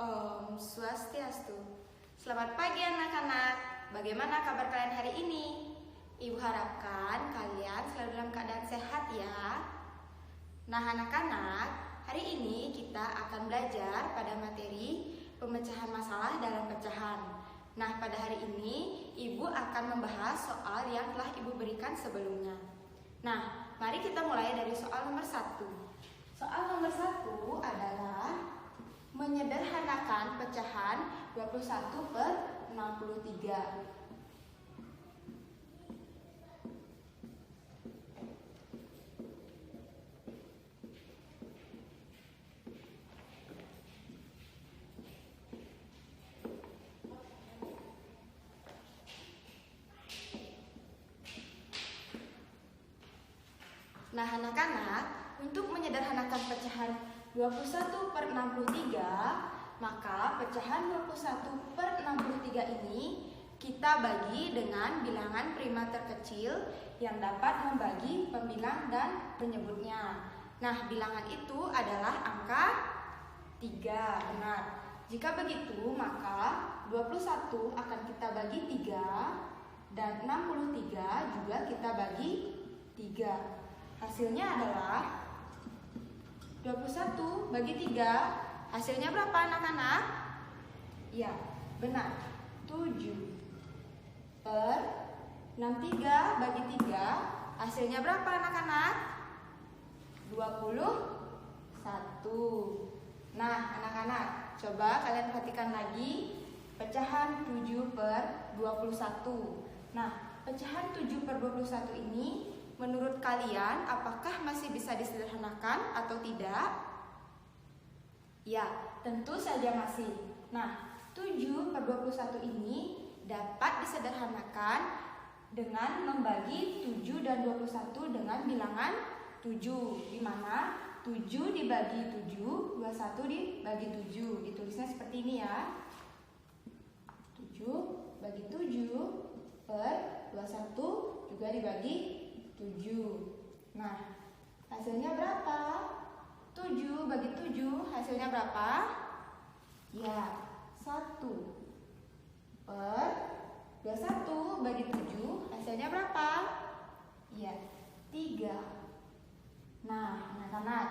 Om Swastiastu. Selamat pagi anak-anak. Bagaimana kabar kalian hari ini? Ibu harapkan kalian selalu dalam keadaan sehat ya. Nah anak-anak, hari ini kita akan belajar pada materi pemecahan masalah dalam pecahan. Nah pada hari ini Ibu akan membahas soal yang telah Ibu berikan sebelumnya. Nah mari kita mulai dari soal nomor 1. Soal nomor 1 adalah menyederhanakan pecahan 21/63. Nah anak-anak, untuk menyederhanakan pecahan 21/63, maka pecahan 21/63 ini kita bagi dengan bilangan prima terkecil yang dapat membagi pembilang dan penyebutnya. Nah, bilangan itu adalah angka 3, benar. Jika begitu, maka 21 akan kita bagi 3 dan 63 juga kita bagi 3. Hasilnya adalah 21 bagi 3, hasilnya berapa anak-anak? Ya, benar, 7/63 bagi 3, hasilnya berapa anak-anak? 21. Nah anak-anak, coba kalian perhatikan lagi pecahan 7/21. Nah, pecahan 7/21 ini menurut kalian apakah masih bisa disederhanakan atau tidak? Ya, tentu saja masih. Nah, 7/21 ini dapat disederhanakan dengan membagi 7 dan 21 dengan bilangan 7, di mana 7 dibagi 7, 21 dibagi 7. Ditulisnya seperti ini ya. 7 bagi 7/21 juga dibagi 7. Nah, hasilnya berapa? 7 bagi 7, hasilnya berapa? Ya, 1/21 bagi 7, hasilnya berapa? Ya, 3. Nah, anak-anak,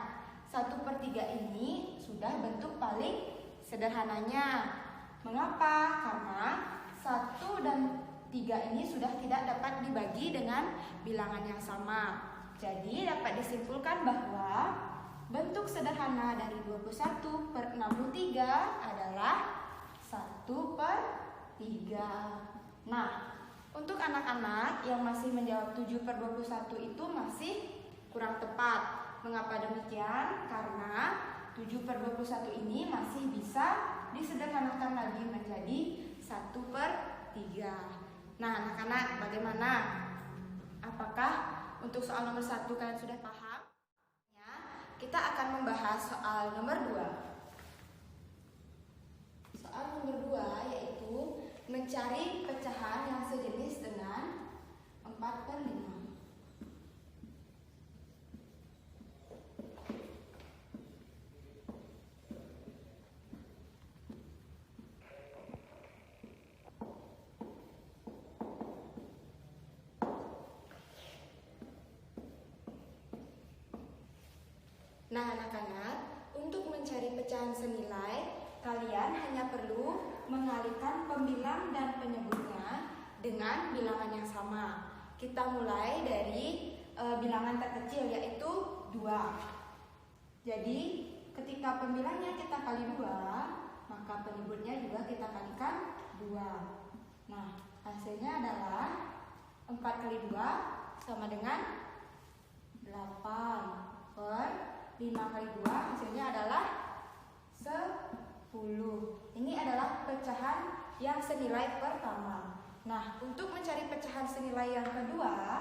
1/3 ini sudah bentuk paling sederhananya. Mengapa? Karena 1 dan 3 ini sudah tidak dapat dibagi dengan bilangan yang sama. Jadi dapat disimpulkan bahwa bentuk sederhana dari 21/63 adalah 1/3. Nah, untuk anak-anak yang masih menjawab 7/21 itu masih kurang tepat. Mengapa demikian? Karena 7/21 ini masih bisa disederhanakan lagi menjadi 1/3. Nah anak-anak, bagaimana? Apakah untuk soal nomor 1 kalian sudah paham? Ya, kita akan membahas soal nomor 2. Soal nomor 2 yaitu mencari pecahan yang sejenis dengan 4/5. Nah anak-anak, untuk mencari pecahan senilai, kalian hanya perlu mengalihkan pembilang dan penyebutnya dengan bilangan yang sama. Kita mulai dari bilangan terkecil yaitu 2. Jadi ketika pembilangnya kita kali 2, maka penyebutnya juga kita kalikan 2. Nah hasilnya adalah 4 kali 2 sama dengan 8. 5 kali 2 hasilnya adalah 10. Ini adalah pecahan yang senilai pertama. Nah, untuk mencari pecahan senilai yang kedua,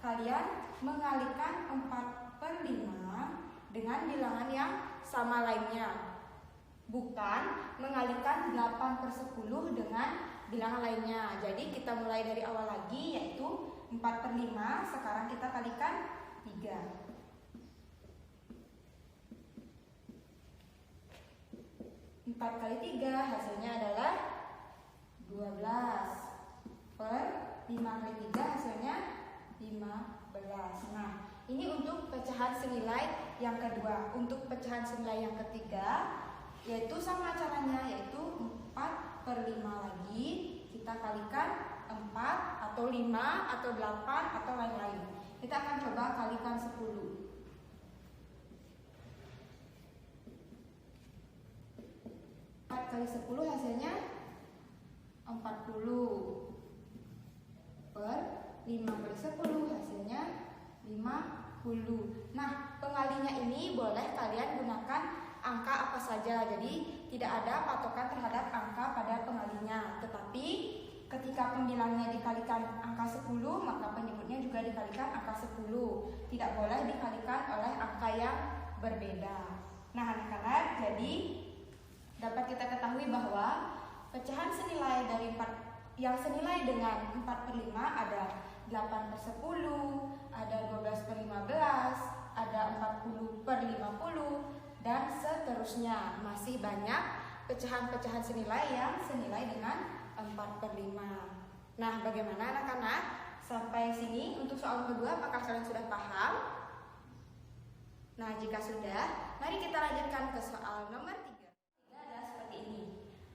kalian mengalihkan 4/5 dengan bilangan yang sama lainnya. Bukan mengalihkan 8/10 dengan bilangan lainnya. Jadi kita mulai dari awal lagi, yaitu 4/5, sekarang kita kalikan 3. 4 kali 3 hasilnya adalah 12. Per 5 kali 3 hasilnya 15. Nah, ini untuk pecahan senilai yang kedua. Untuk pecahan senilai yang ketiga, yaitu sama caranya, yaitu 4 per 5 lagi. Kita kalikan 4 atau 5 atau 8 atau lain-lain. Kita akan coba kalikan 10. 4 kali 10 hasilnya 40. Per 5 kali 10 hasilnya 50. Nah, pengalinya ini boleh kalian gunakan angka apa saja. Jadi tidak ada patokan terhadap angka pada pengalinya. Tetapi ketika pembilangnya dikalikan angka 10, maka penyebutnya juga dikalikan angka 10. Tidak boleh dikalikan oleh angka yang berbeda. Nah, anak-anak, jadi dapat kita ketahui bahwa pecahan senilai dari 4 yang senilai dengan 4 per 5 ada 8 per 10, ada 12 per 15, ada 40 per 50, dan seterusnya. Masih banyak pecahan-pecahan senilai yang senilai dengan 4 per 5. Nah, bagaimana anak-anak? Sampai sini untuk soal kedua, apakah kalian sudah paham? Nah, jika sudah, mari kita lanjutkan ke soal nomor 3. Adalah seperti ini.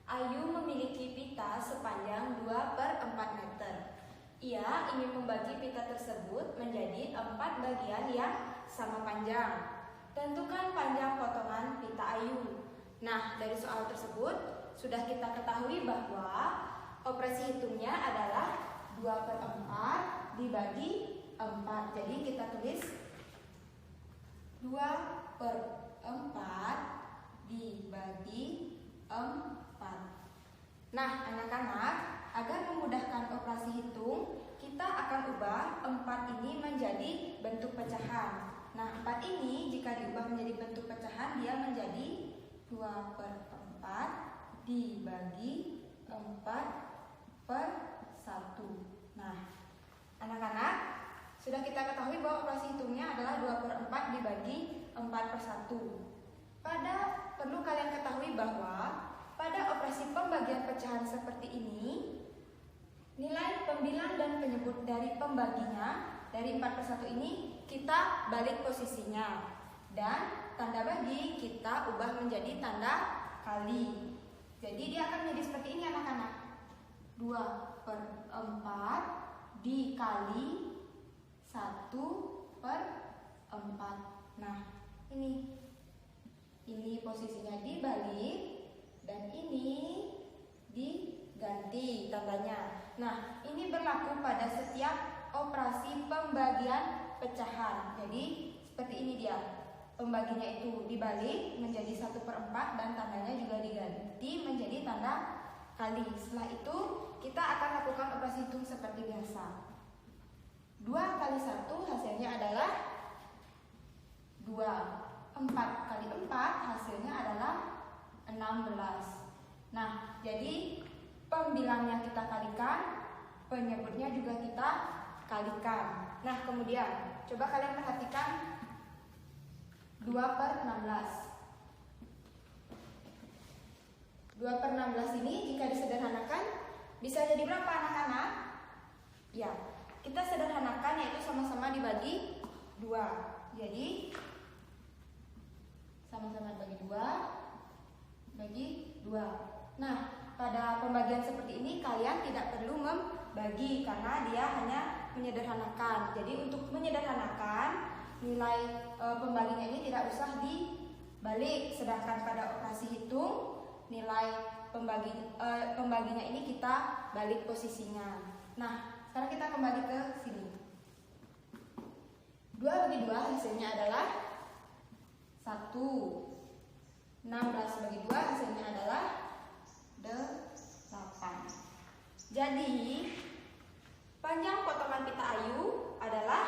Ayu memiliki pita sepanjang 2 per 4 meter. Ia ingin membagi pita tersebut menjadi 4 bagian yang sama panjang. Tentukan panjang potongan pita Ayu. Nah, dari soal tersebut sudah kita ketahui bahwa operasi hitungnya adalah 2 per 4 dibagi 4. Jadi kita tulis 2 per 4 dibagi 4. Nah, anak-anak, agar memudahkan operasi hitung, kita akan ubah 4 ini menjadi bentuk pecahan. Nah, 4 ini jika diubah menjadi bentuk pecahan, dia menjadi 2 per 4 dibagi 4 per 1. Nah, anak-anak, sudah kita ketahui bahwa operasi hitungnya adalah 2 per 4 dibagi 4 per 1. Perlu kalian ketahui bahwa pada operasi pembagian pecahan seperti ini, nilai pembilang dan penyebut dari pembaginya dari 4 per 1 ini kita balik posisinya. Dan tanda bagi kita ubah menjadi tanda kali. Jadi dia akan menjadi seperti ini anak-anak. 2 per 4 dikali 1 per 4. Nah, ini posisinya dibalik dan ini diganti tandanya. Nah, ini berlaku pada setiap operasi pembagian pecahan. Jadi seperti ini dia. Pembaginya itu dibalik menjadi 1 per 4 dan tandanya juga diganti menjadi tanda kali. Setelah itu kita akan lakukan operasi hitung seperti biasa. 2 kali 1 hasilnya adalah 2. 4 kali 4 hasilnya adalah 16. Nah, jadi pembilangnya kita kalikan, penyebutnya juga kita kalikan. Nah, kemudian coba kalian perhatikan 2 per 16. 2 per 16 ini jika disederhanakan bisa jadi berapa anak-anak? Ya, kita sederhanakan yaitu sama-sama dibagi 2. Jadi sama-sama bagi 2 bagi 2. Nah, pada pembagian seperti ini kalian tidak perlu membagi karena dia hanya menyederhanakan. Jadi untuk menyederhanakan nilai pembaginya ini tidak usah dibalik. Sedangkan pada operasi hitung nilai pembaginya ini kita balik posisinya. Nah, sekarang kita kembali ke sini. 2 bagi 2 hasilnya adalah 1. 16 bagi 2 hasilnya adalah 8. Jadi panjang potongan pita Ayu adalah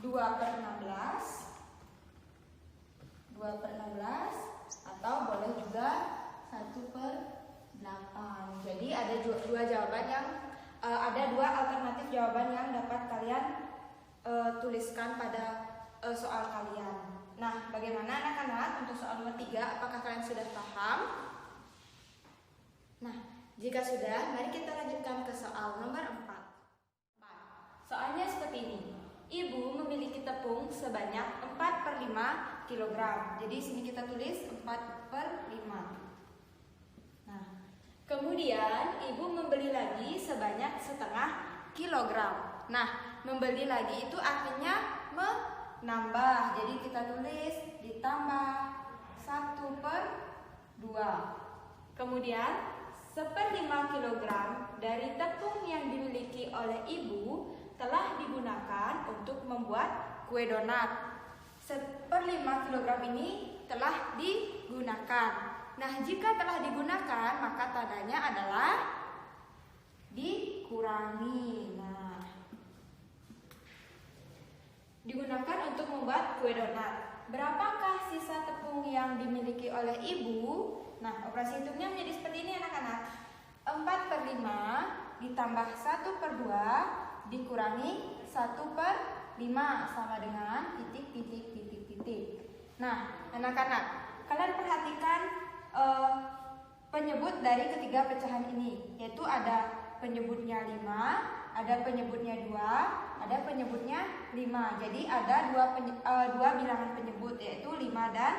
2 per 16. 2 per 16 atau boleh juga 1 per 8. Jadi ada dua jawaban yang ada 2 alternatif jawaban yang dapat kalian tuliskan pada soal kalian. Nah, bagaimana anak-anak untuk soal nomor 3? Apakah kalian sudah paham? Jika sudah, mari kita lanjutkan ke soal nomor 4. Soalnya seperti ini. Ibu memiliki tepung sebanyak 4/5 kg. Jadi sini kita tulis 4/5. Nah, kemudian ibu membeli lagi sebanyak 1/2 kg. Nah, membeli lagi itu artinya menambah. Jadi kita tulis ditambah 1/2. Kemudian 1/5 kg dari tepung yang dimiliki oleh ibu telah digunakan untuk membuat kue donat. 1/5 kg ini telah digunakan. Nah, jika telah digunakan, maka tandanya adalah dikurangi. Nah, digunakan untuk membuat kue donat. Berapakah sisa tepung yang dimiliki oleh ibu? Nah, operasi hitungnya menjadi seperti ini anak-anak. 4/5 ditambah 1/2 dikurangi 1/5 sama dengan titik. Nah, anak-anak, kalian perhatikan penyebut dari ketiga pecahan ini, yaitu ada penyebutnya 5, ada penyebutnya 2, ada penyebutnya 5. Jadi ada dua bilangan penyebut, yaitu 5 dan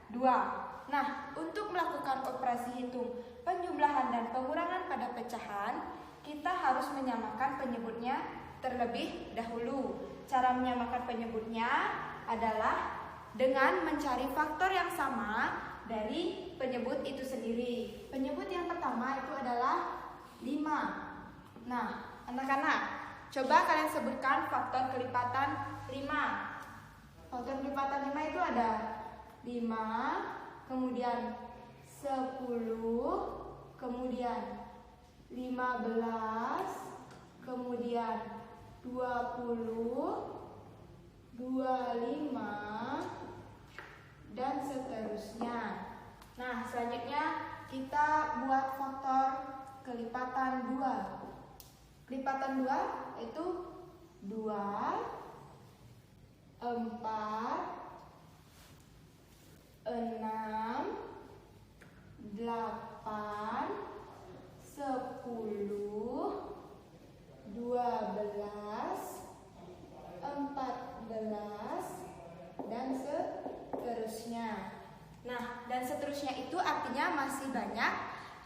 2. Nah, untuk melakukan operasi hitung penjumlahan dan pengurangan pada pecahan, kita harus menyamakan penyebutnya terlebih dahulu. Cara menyamakan penyebutnya adalah dengan mencari faktor yang sama dari penyebut itu sendiri. Penyebut yang pertama itu adalah 5. Nah, anak-anak, coba kalian sebutkan faktor kelipatan 5. Faktor kelipatan 5 itu ada 5, kemudian 10, kemudian 15, kemudian 20, 25, dan seterusnya. Nah, selanjutnya kita buat faktor kelipatan 2. Kelipatan 2 itu 2, 4, 6, 8, 10, 12, 14, dan seterusnya. Nah, dan seterusnya itu artinya masih banyak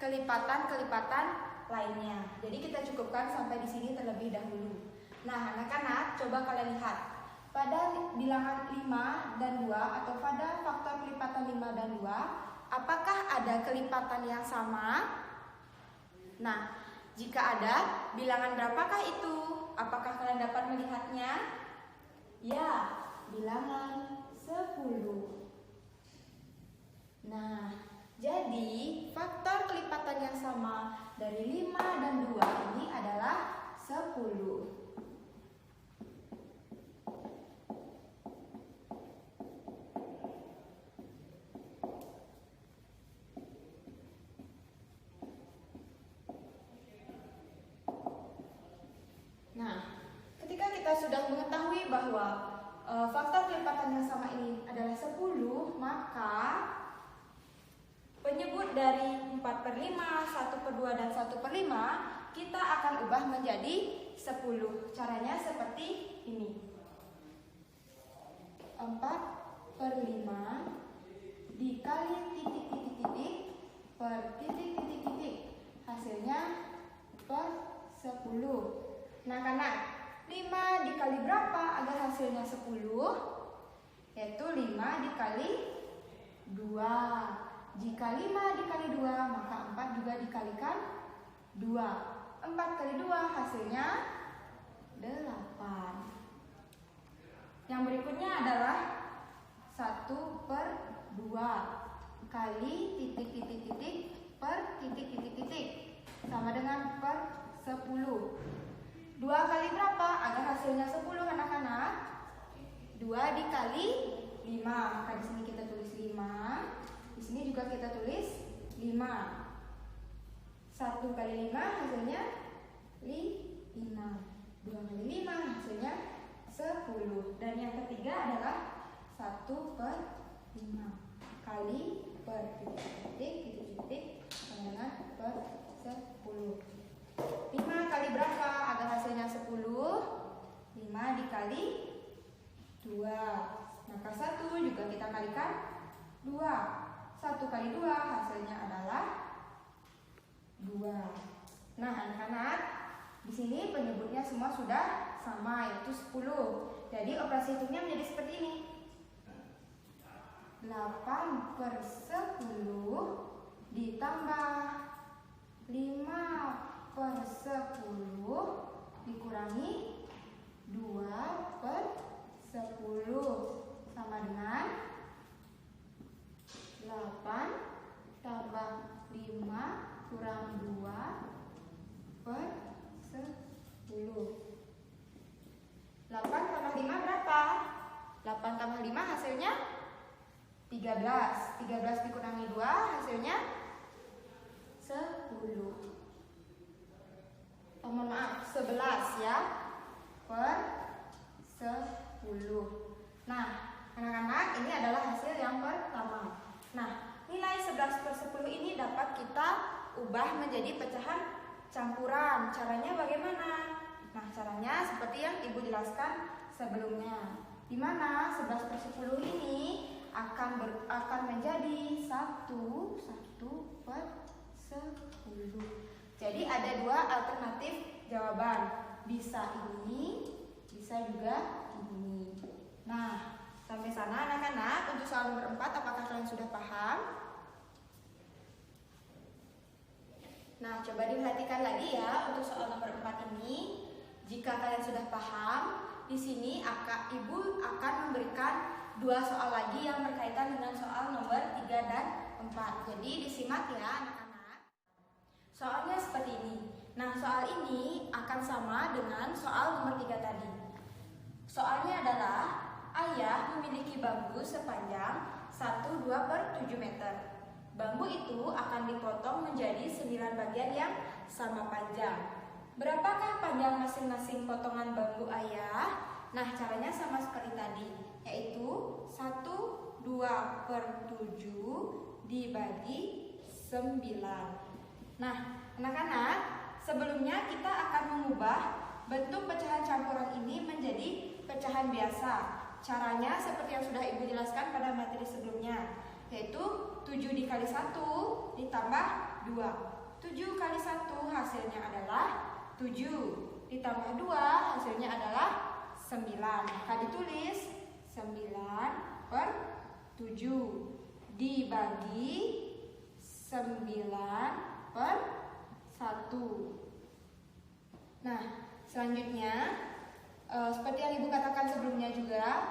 kelipatan-kelipatan lainnya. Jadi kita cukupkan sampai di sini terlebih dahulu. Nah, anak-anak, coba kalian lihat. Pada bilangan 5 dan 2 atau pada faktor kelipatan 5 dan 2, apakah ada kelipatan yang sama? Nah, jika ada, bilangan berapakah itu? Apakah kalian dapat melihatnya? Ya, bilangan 10. Nah, jadi faktor kelipatan yang sama dari 5 dan 2 ini adalah 10. Nah, ketika kita sudah mengetahui bahwa faktor kelipatan yang sama ini adalah 10, maka penyebut dari 4/5, 1/2, dan 1/5 kita akan ubah menjadi 10. Caranya seperti ini. 4/5 dikali titik per titik. Hasilnya per 10. Nah, karena 5 dikali berapa agar hasilnya 10? Yaitu 5 dikali 2. Jika 5 dikali 2, maka 4 juga dikalikan 2. 4 kali 2 hasilnya 8. Yang berikutnya adalah 1/2 kali titik per titik sama dengan per 10. 2 kali berapa agar hasilnya 10 anak-anak? 2 dikali 5. Maka di sini kita tulis 5. Di sini juga kita tulis 5. 1 kali 5 hasilnya 5. 2 kali 5 hasilnya 10. Dan yang ketiga adalah 1/5 kali per titik sama dengan per 10. kali 2. Maka 1 juga kita kalikan 2. 1 kali 2 hasilnya adalah 2. Nah, anak-anak, di sini penyebutnya semua sudah sama, yaitu 10. Jadi operasi hitungnya menjadi seperti ini. 8/10 ditambah 5/10 dikurangi 2/10 sama dengan 8 tambah 5 kurang 2/10. 8 tambah 5 berapa? 8 tambah 5 hasilnya 13. 13 dikurangi 2 hasilnya 10. Oh, mohon maaf, 11 ya. Per 10. Nah, anak-anak, ini adalah hasil yang pertama. Nah, nilai 11/10 ini dapat kita ubah menjadi pecahan campuran. Caranya bagaimana? Nah, caranya seperti yang Ibu jelaskan sebelumnya. Di mana 11/10 ini akan menjadi 1/10. Jadi ada dua alternatif jawaban. Bisa ini, bisa juga ini. Nah, sampai sana anak-anak, untuk soal nomor 4 apakah kalian sudah paham? Nah, coba diperhatikan lagi ya untuk soal nomor 4 ini. Jika kalian sudah paham, di sini Ibu akan memberikan 2 soal lagi yang berkaitan dengan soal nomor 3 dan 4. Jadi disimak ya anak-anak. Soalnya seperti ini. Nah, soal ini akan sama dengan soal nomor 3 tadi. Soalnya adalah ayah memiliki bambu sepanjang 1/2/7 meter. Bambu itu akan dipotong menjadi 9 bagian yang sama panjang. Berapakah panjang masing-masing potongan bambu ayah? Nah, caranya sama seperti tadi, yaitu 1/2/7 dibagi 9. Nah, anak-anak, sebelumnya kita akan mengubah bentuk pecahan campuran ini menjadi pecahan biasa. Caranya seperti yang sudah Ibu jelaskan pada materi sebelumnya, yaitu 7 dikali 1 ditambah 2. 7 kali 1 hasilnya adalah 7. Ditambah 2 hasilnya adalah 9. Maka ditulis 9/7 dibagi 9/1. Nah, selanjutnya seperti yang Ibu katakan sebelumnya juga,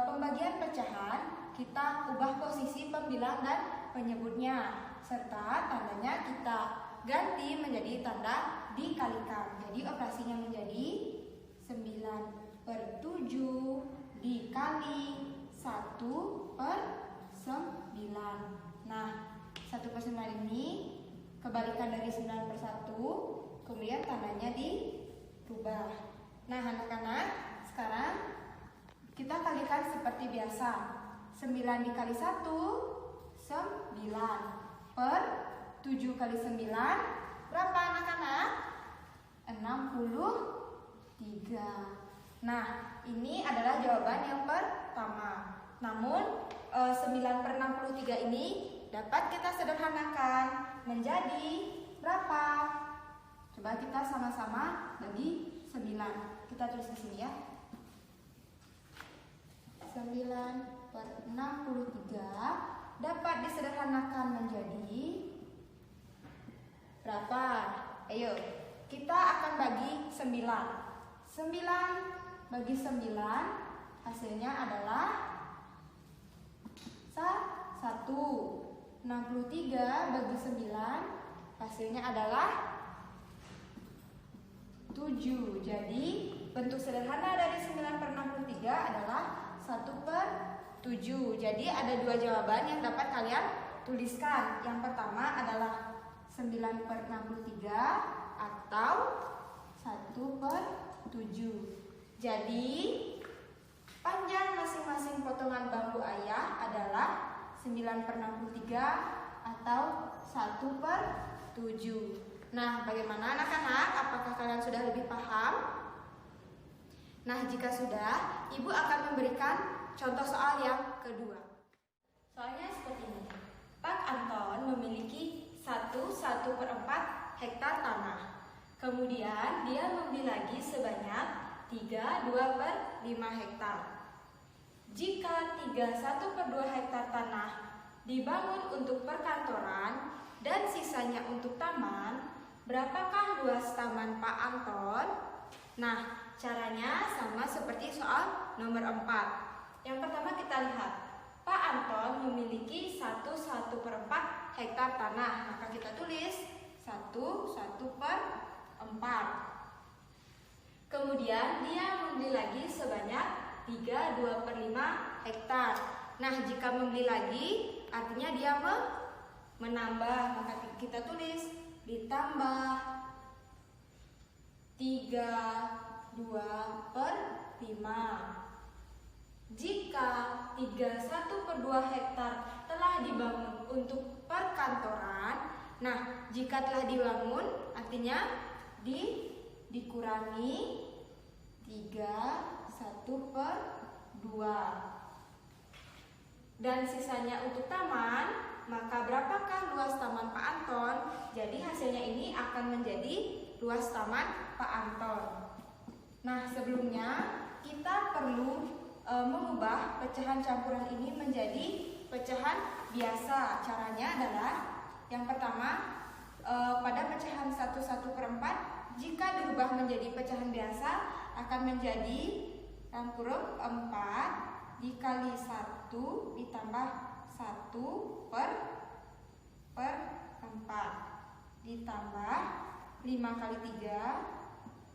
pembagian pecahan kita ubah posisi pembilang dan penyebutnya, serta tandanya kita ganti menjadi tanda dikalikan. Jadi operasinya menjadi 9/7 dikali 1/9. Nah, 1/9 ini kebalikan dari 9/1, kemudian tandanya dirubah. Nah, anak-anak, sekarang kita kalikan seperti biasa. 9 dikali 1, 9. Per 7 kali 9, berapa anak-anak? 63. Nah, ini adalah jawaban yang pertama. Namun, 9/63 ini dapat kita sederhanakan menjadi berapa? Coba kita sama-sama bagi 9. Kita tulis di sini ya. 9/63 dapat disederhanakan menjadi berapa? Ayo, kita akan bagi 9. 9 bagi 9 hasilnya adalah 1. 63 bagi 9 hasilnya adalah 7. Jadi bentuk sederhana dari 9/63 adalah 1/7. Jadi ada 2 jawaban yang dapat kalian tuliskan. Yang pertama adalah 9/63 atau 1/7. Jadi panjang masing-masing potongan bambu ayah adalah 9/63 atau 1/7. Nah, bagaimana anak-anak? Apakah kalian sudah lebih paham? Nah, jika sudah, Ibu akan memberikan contoh soal yang kedua. Soalnya seperti ini. Pak Anton memiliki 1/4 hektar tanah. Kemudian dia membeli lagi sebanyak 3/2/5 hektar. Jika 3/1/2 hektar tanah dibangun untuk perkantoran dan sisanya untuk taman, berapakah luas taman Pak Anton? Nah, caranya sama seperti soal nomor 4. Yang pertama kita lihat, Pak Anton memiliki 1/4 hektar tanah. Maka kita tulis 1/4. Kemudian dia membeli lagi sebanyak 3/2/5 hektar. Nah, jika membeli lagi artinya dia menambah. Maka kita tulis ditambah 3/2/5. Jika 3/1/2 hektar telah dibangun untuk perkantoran, nah jika telah dibangun artinya dikurangi 3/1/2. Dan sisanya untuk taman, maka berapakah luas taman Pak Anton? Jadi hasilnya ini akan menjadi luas taman Pak Anton. Nah, sebelumnya kita perlu mengubah pecahan campuran ini menjadi pecahan biasa. Caranya adalah yang pertama, pada pecahan 1/4 jika dirubah menjadi pecahan biasa akan menjadi 4 dikali 1 ditambah 1/4 ditambah 5 kali 3,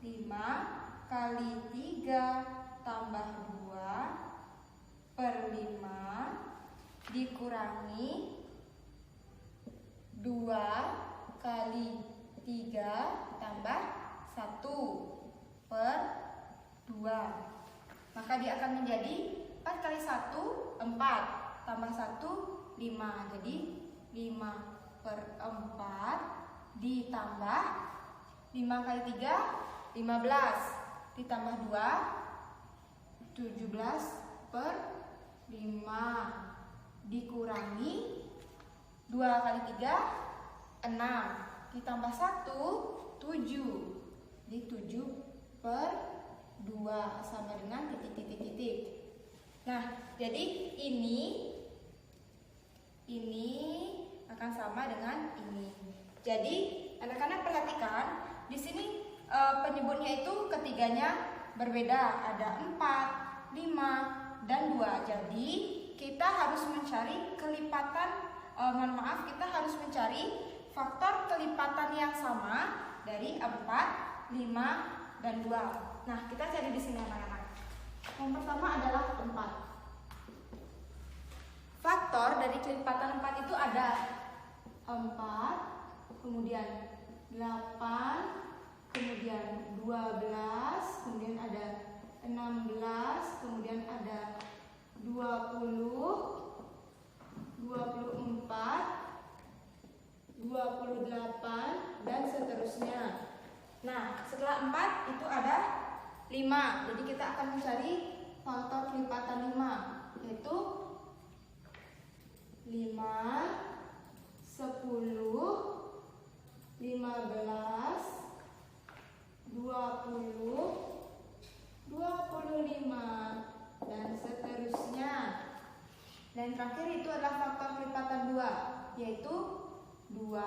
5 kali 3 tambah 2/5 dikurangi 2 kali 3 tambah 1/2. Maka dia akan menjadi 4 kali 1, 4 tambah 1, 5. Jadi 5/4 ditambah 5 kali 3, 15 ditambah 2, 17/5 dikurangi 2 kali 3, 6 ditambah 1, 7. Jadi 7/2 sama dengan titik. Nah, jadi ini akan sama dengan ini. Jadi anak-anak perhatikan di sini penyebutnya itu ketiganya berbeda, ada 4, 5, dan 2. Jadi kita harus mencari kelipatan, kita harus mencari faktor kelipatan yang sama dari 4, 5, dan 2. Nah, kita cari di sini anak-anak. Yang pertama adalah 4. Faktor dari kelipatan 4 itu ada 4, kemudian 8, kemudian 12, kemudian ada 16, kemudian ada 20, 24, 28, dan seterusnya. Nah, setelah 4 itu ada 5. Jadi kita akan mencari faktor kelipatan 5, yaitu 5, 10, 15, 20, 25, dan seterusnya. Dan terakhir itu adalah faktor kelipatan 2, yaitu 2,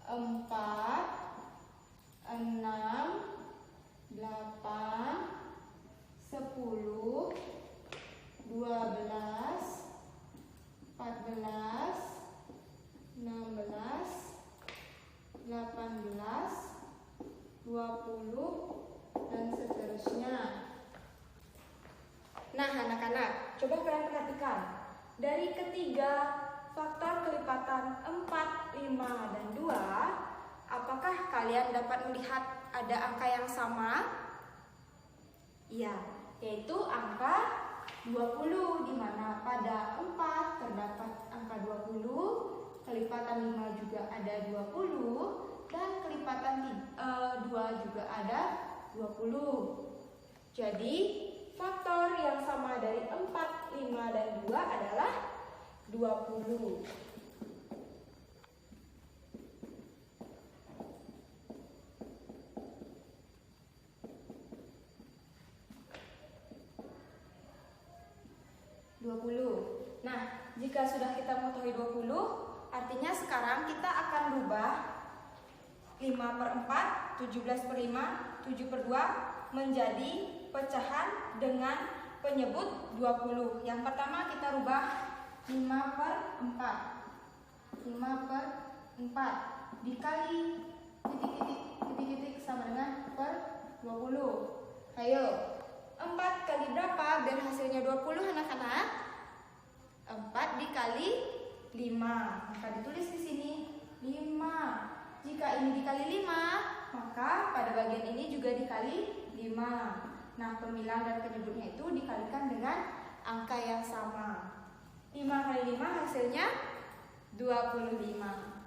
4, 6, 8, 10, 12, 14, 16, 18, 20, dan seterusnya. Nah, anak-anak, coba kalian perhatikan. Dari ketiga faktor kelipatan 4, 5, dan 2, apakah kalian dapat melihat ada angka yang sama? Iya, yaitu angka 20, di mana pada 4 terdapat angka 20, kelipatan 5 juga ada 20, dan kelipatan 2 juga ada 20. Jadi faktor yang sama dari 4, 5, dan 2 adalah 20. Nah, jika sudah kita mengetahui 20, artinya sekarang kita akan rubah 5/4, 17/5, 7/2 menjadi pecahan dengan penyebut 20. Yang pertama kita rubah 5/4. 5/4 dikali titik-titik sama dengan per 20. Ayo, 4 kali berapa biar hasilnya 20 anak-anak? 4 dikali 5. Maka ditulis di sini 5. Jika ini dikali 5, maka pada bagian ini juga dikali 5. Nah, pemilang dan penyebutnya itu dikalikan dengan angka yang sama. 5 kali 5 hasilnya 25.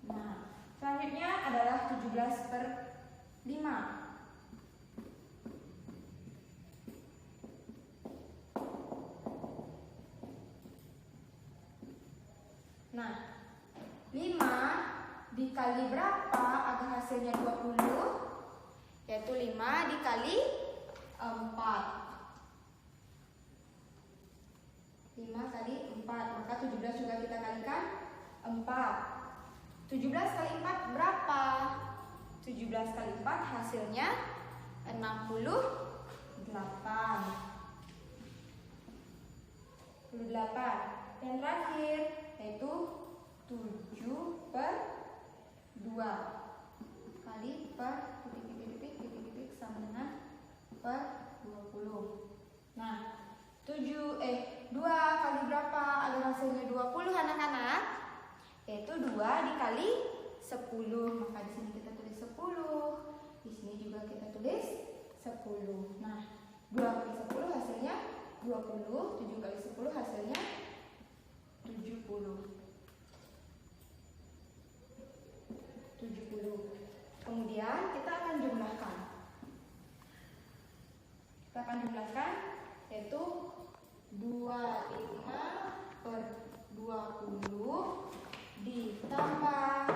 Nah, selanjutnya adalah 17/5. Nah, 5 dikali berapa agar hasilnya 20? Yaitu 5 dikali 4. 5 kali 4, maka 17 juga kita kalikan 4. 17 kali 4 berapa? 17 kali 4 hasilnya 68. Yang terakhir yaitu 7/2 kali per titik sama dengan per 20. Nah, 2 kali berapa agar hasilnya 20 anak-anak? Yaitu 2 dikali 10. Maka di sini kita tulis 10. Di sini juga kita tulis 10. Nah, 2 kali 10 hasilnya 20. 7 kali 10 hasilnya 70. Kemudian kita akan jumlahkan. Yaitu 25/20 ditambah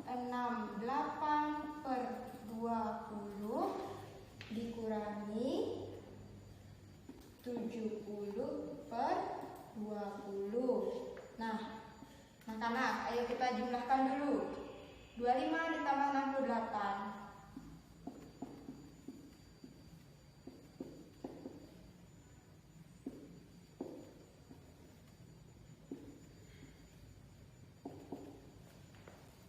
68/20 dikurangi 70/20. Nah, anak-anak, ayo kita jumlahkan dulu. 25 ditambah 68.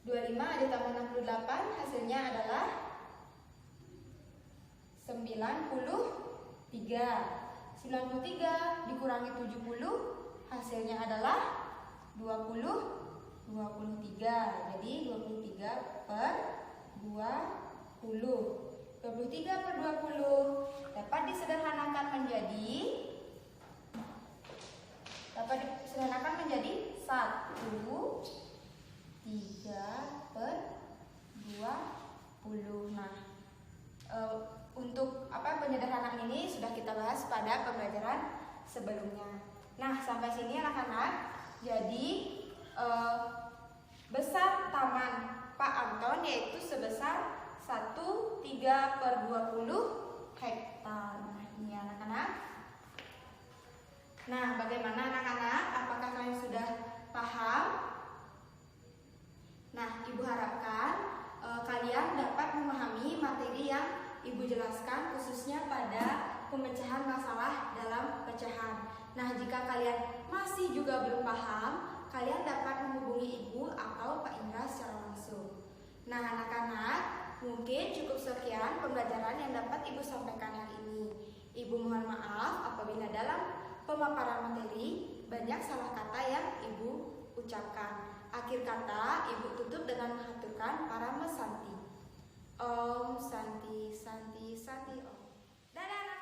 25 ditambah 68 hasilnya adalah 93. 93 dikurangi 70 hasilnya adalah 23. Jadi 23/20. 23/20 dapat disederhanakan menjadi 1/3/20. Nah, untuk penyederhanaan ini sudah kita bahas pada pembelajaran sebelumnya. Nah, sampai sini anak-anak. Jadi besar taman Pak Anton yaitu sebesar 1/3/20 hektar. Nah, ini anak-anak. Nah, bagaimana anak-anak? Apakah kalian sudah paham? Nah, Ibu harapkan kalian dapat memahami materi yang Ibu jelaskan khususnya pada pemecahan masalah dalam pecahan. Nah, jika kalian masih juga belum paham, kalian dapat menghubungi Ibu atau Pak Indra secara langsung. Nah, anak-anak, mungkin cukup sekian pembelajaran yang dapat Ibu sampaikan hari ini. Ibu mohon maaf apabila dalam pemaparan materi banyak salah kata yang Ibu ucapkan. Akhir kata, Ibu tutup dengan menghaturkan Parama Santi. Om Santi Santi Santi Om. Dadah.